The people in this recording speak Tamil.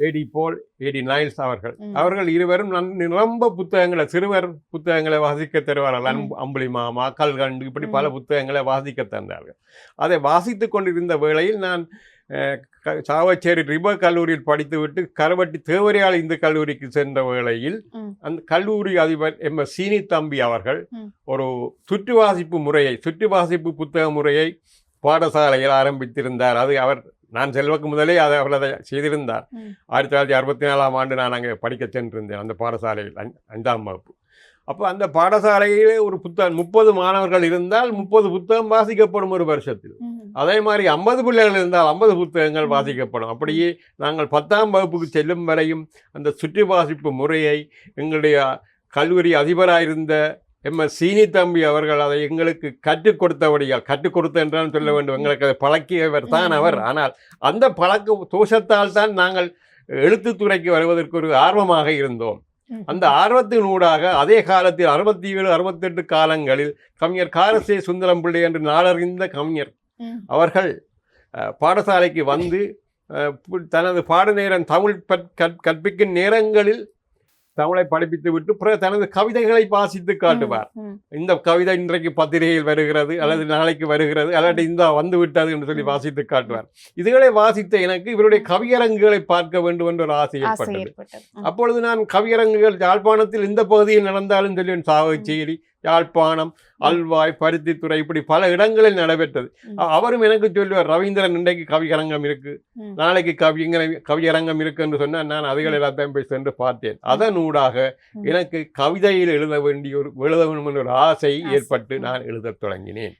ஏடி போல், ஏடி நைல்ஸ் அவர்கள் இருவரும் நிரம்ப புத்தகங்களை, சிறுவர் புத்தகங்களை வாசிக்க தருவார்கள். அம்புலி மாமா, கல்கண்டு, இப்படி பல புத்தகங்களை வாசிக்க தந்தார்கள். அதை வாசித்துக் கொண்டிருந்த வேளையில் நான் சாவச்சேரி ரிபர் கல்லூரியில் படித்துவிட்டு கரவட்டி தேவரையால் இந்து கல்லூரிக்கு சென்ற வேளையில் அந்த கல்லூரி அதிபர் சீனி தம்பி அவர்கள் ஒரு சுற்றுவாசிப்பு புத்தக முறையை பாடசாலையில் ஆரம்பித்திருந்தார். அது நான் செல்வக்கு முதலே அவர் அதை செய்திருந்தார். 1964 நான் அங்கே படிக்க சென்றிருந்தேன் அந்த பாடசாலையில் 5ஆம் வகுப்பு. அப்போ அந்த பாடசாலையிலே ஒரு புத்தகம் 30 மாணவர்கள் இருந்தால் 30 புத்தகம் வாசிக்கப்படும் ஒரு வருஷத்தில். அதே மாதிரி 50 பிள்ளைகள் இருந்தால் 50 புத்தகங்கள் வாசிக்கப்படும். அப்படியே நாங்கள் 10ஆம் வகுப்புக்கு செல்லும் வரையும் அந்த சுற்றி வாசிப்பு முறையை எங்களுடைய கல்லூரி அதிபராயிருந்த சீனி தம்பி அவர்கள் அதை எங்களுக்கு கற்றுக் கொடுத்த என்றாலும் சொல்ல வேண்டும். எங்களுக்கு அதை பழக்கியவர் தான் அவர். ஆனால் அந்த பழக்க தோஷத்தால் தான் நாங்கள் எழுத்துத்துறைக்கு வருவதற்கு ஒரு ஆர்வமாக இருந்தோம். அந்த ஆர்வத்தினூடாக அதே காலத்தில் 67, 68 காலங்களில் கவிஞர் காரசே சுந்தரம் பிள்ளை என்று நாளறிந்த கவிஞர் அவர்கள் பாடசாலைக்கு வந்து தனது பாட நேரம் தமிழ் கற்பிக்கும் நேரங்களில் தமிழை படிப்பித்து விட்டு பிறகு தனது கவிதைகளை வாசித்து காட்டுவார். இந்த கவிதை இன்றைக்கு பத்திரிகையில் வருகிறது, அல்லது நாளைக்கு வருகிறது, அல்லது இந்த வந்து விட்டது என்று சொல்லி வாசித்து காட்டுவார். இதுகளை வாசித்த எனக்கு இவருடைய கவியரங்குகளை பார்க்க வேண்டும் என்ற ஒரு ஆசை ஏற்பட்டது. அப்பொழுது நான் கவியரங்குகள் யாழ்ப்பாணத்தில் இந்த பகுதியில் நடந்தாலும் சொல்லுவேன். சாவச்சேரி, யாழ்ப்பாணம், அல்வாய், பருத்தித்துறை, இப்படி பல இடங்களில் நடைபெற்றது. அவரும் எனக்கு சொல்லுவார், ரவீந்திரன் இன்றைக்கு கவியரங்கம் இருக்கு, நாளைக்கு கவியரங்கம் இருக்கு என்று சொன்னால் நான் அதுகள் எல்லாத்தையும் போய் சென்று பார்த்தேன். அதனூடாக எனக்கு கவிதையில் எழுத வேண்டும் என்ற ஒரு ஆசை ஏற்பட்டு நான் எழுதத் தொடங்கினேன்.